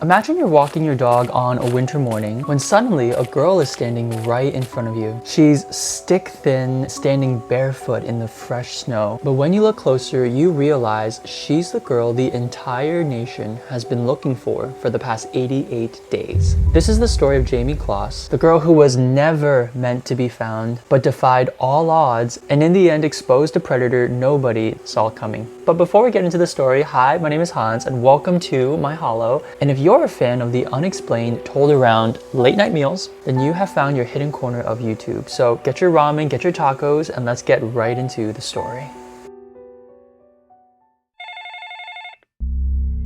Imagine you're walking your dog on a winter morning when suddenly a girl is standing right in front of you. She's stick thin, standing barefoot in the fresh snow. But when you look closer, you realize she's the girl the entire nation has been looking for the past 88 days. This is the story of Jamie Kloss, the girl who was never meant to be found, but defied all odds and in the end exposed a predator nobody saw coming. But before we get into the story, hi, my name is Hans and welcome to my Hollow. And if you're a fan of the unexplained told around late night meals, then you have found your hidden corner of YouTube. So get your ramen, get your tacos, and let's get right into the story.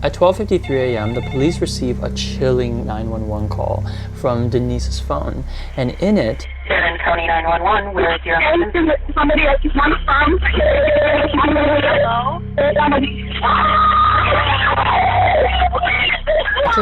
At 12:53 a.m., the police receive a chilling 911 call from Denise's phone, and in it, Karen County 911, where's your husband? Somebody I just want from. Hello?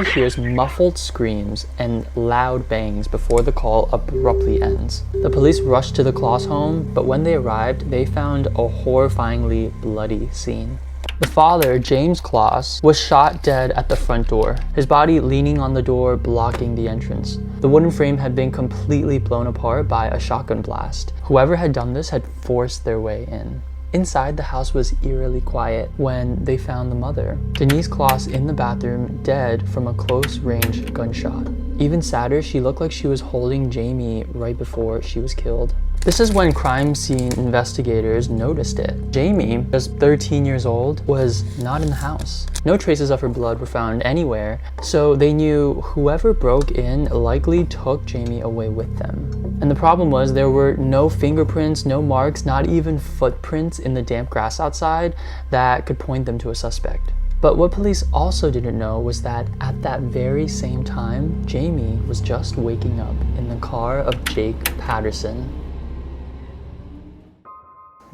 she hears muffled screams and loud bangs before the call abruptly ends. The police rush to the Kloss home, but when they arrived, they found a horrifyingly bloody scene. The father, James Kloss, was shot dead at the front door, his body leaning on the door, blocking the entrance. The wooden frame had been completely blown apart by a shotgun blast. Whoever had done this had forced their way in. Inside, the house was eerily quiet when they found the mother, Denise Kloss, in the bathroom, dead from a close-range gunshot. Even sadder, she looked like she was holding Jamie right before she was killed. This is when crime scene investigators noticed it. Jamie, just 13 years old, was not in the house. No traces of her blood were found anywhere, so they knew whoever broke in likely took Jamie away with them. And the problem was there were no fingerprints, no marks, not even footprints in the damp grass outside that could point them to a suspect. But what police also didn't know was that at that very same time, Jamie was just waking up in the car of Jake Patterson.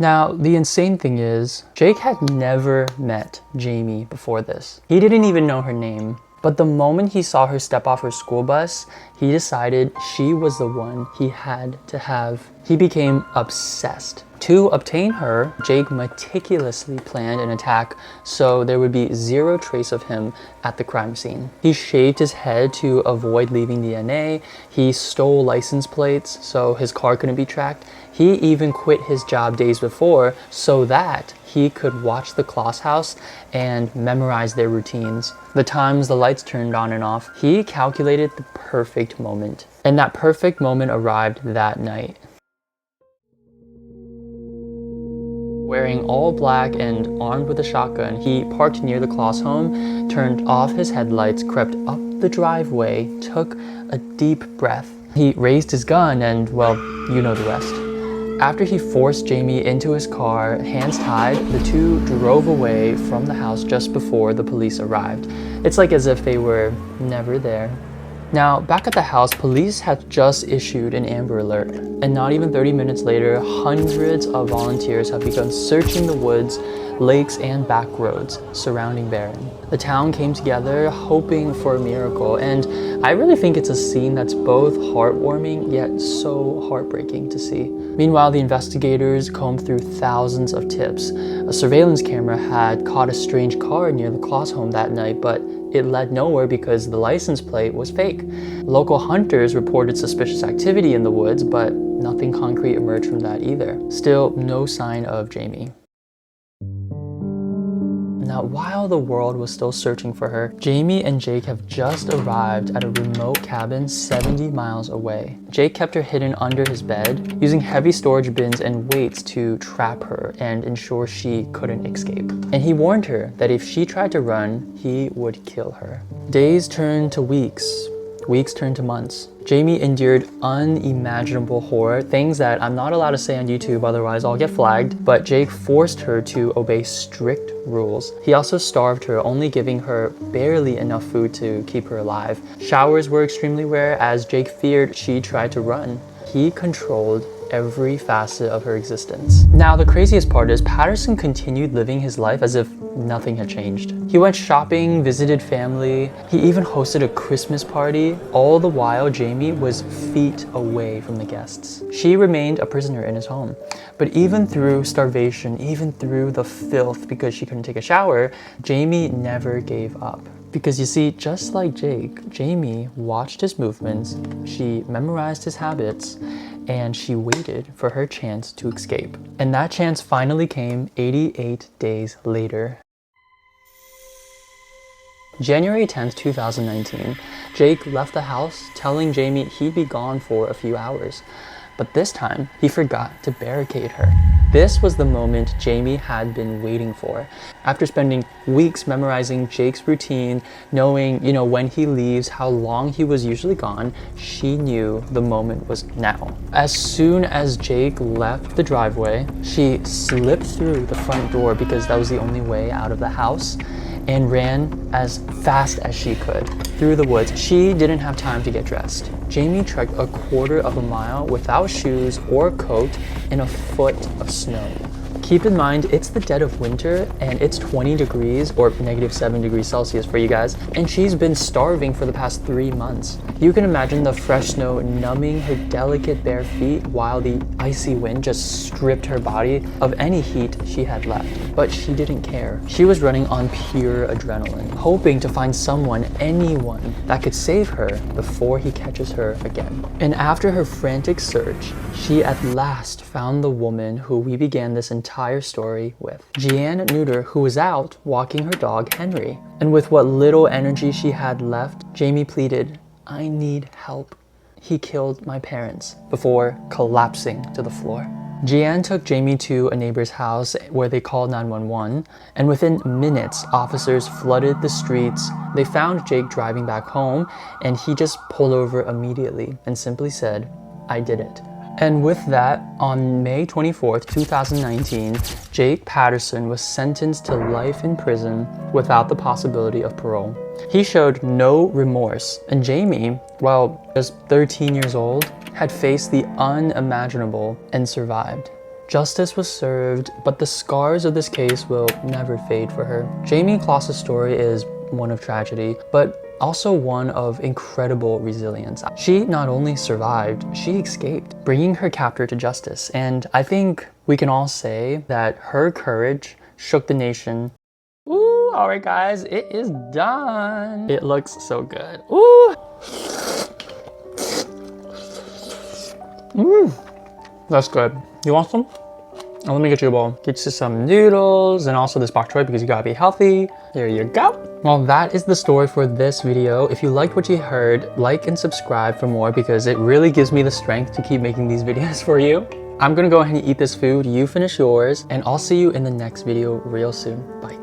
Now, the insane thing is, Jake had never met Jamie before this. He didn't even know her name. But the moment he saw her step off her school bus, he decided she was the one he had to have. He became obsessed. To obtain her, Jake meticulously planned an attack so there would be zero trace of him at the crime scene. He shaved his head to avoid leaving DNA. He stole license plates so his car couldn't be tracked. He even quit his job days before so that he could watch the Kloss house and memorize their routines, the times the lights turned on and off. He calculated the perfect moment, and that perfect moment arrived that night. Wearing all black and armed with a shotgun, he parked near the Kloss home, turned off his headlights, crept up the driveway, took a deep breath. He raised his gun and, well, you know the rest. After he forced Jamie into his car, hands tied, the two drove away from the house just before the police arrived. It's like as if they were never there. Now, back at the house, police had just issued an Amber Alert, and not even 30 minutes later, hundreds of volunteers have begun searching the woods, lakes, and back roads surrounding Barron. The town came together hoping for a miracle, and I really think it's a scene that's both heartwarming yet so heartbreaking to see. Meanwhile, the investigators combed through thousands of tips. A surveillance camera had caught a strange car near the Kloss home that night, but it led nowhere because the license plate was fake. Local hunters reported suspicious activity in the woods, but nothing concrete emerged from that either. Still, no sign of Jamie. Now, while the world was still searching for her, Jamie and Jake have just arrived at a remote cabin 70 miles away. Jake kept her hidden under his bed, using heavy storage bins and weights to trap her and ensure she couldn't escape. And he warned her that if she tried to run, he would kill her. Days turned to weeks. Weeks turned to months. Jamie endured unimaginable horror, things that I'm not allowed to say on YouTube, otherwise I'll get flagged, but Jake forced her to obey strict rules. He also starved her, only giving her barely enough food to keep her alive. Showers were extremely rare as Jake feared she tried to run. He controlled every facet of her existence. Now, the craziest part is Patterson continued living his life as if nothing had changed. He went shopping, visited family, he even hosted a Christmas party. All the while, Jamie was feet away from the guests. She remained a prisoner in his home. But even through starvation, even through the filth because she couldn't take a shower, Jamie never gave up. Because you see, just like Jake, Jamie watched his movements, she memorized his habits, and she waited for her chance to escape. And that chance finally came 88 days later. January 10th, 2019, Jake left the house telling Jamie he'd be gone for a few hours. But this time, he forgot to barricade her. This was the moment Jamie had been waiting for. After spending weeks memorizing Jake's routine, knowing, when he leaves, how long he was usually gone, she knew the moment was now. As soon as Jake left the driveway, she slipped through the front door because that was the only way out of the house, and ran as fast as she could through the woods. She didn't have time to get dressed. Jamie trekked a quarter of a mile without shoes or coat in a foot of snow. Keep in mind, it's the dead of winter and it's 20 degrees or -7 degrees Celsius for you guys, and she's been starving for the past 3 months. You can imagine the fresh snow numbing her delicate bare feet while the icy wind just stripped her body of any heat she had left. But she didn't care. She was running on pure adrenaline, hoping to find someone, anyone, that could save her before he catches her again. And after her frantic search, she at last found the woman who we began this entire story with. Jeanne Neuter, who was out walking her dog, Henry. And with what little energy she had left, Jamie pleaded, "I need help. He killed my parents," before collapsing to the floor. Jeanne took Jamie to a neighbor's house where they called 911, and within minutes, officers flooded the streets. They found Jake driving back home, and he just pulled over immediately and simply said, "I did it." And with that, on May 24th, 2019, Jake Patterson was sentenced to life in prison without the possibility of parole. He showed no remorse, and Jamie, well, just 13 years old, had faced the unimaginable and survived. Justice was served, but the scars of this case will never fade for her. Jamie Kloss's story is one of tragedy, but also one of incredible resilience. She not only survived, she escaped, bringing her captor to justice. And I think we can all say that her courage shook the nation. Ooh, all right guys, it is done. It looks so good. Ooh. That's good. You want some? Oh, let me get you a bowl. Get you some noodles and also this bok choy because you gotta be healthy. There you go. Well, that is the story for this video. If you liked what you heard, like and subscribe for more because it really gives me the strength to keep making these videos for you. I'm gonna go ahead and eat this food. You finish yours, and I'll see you in the next video real soon. Bye.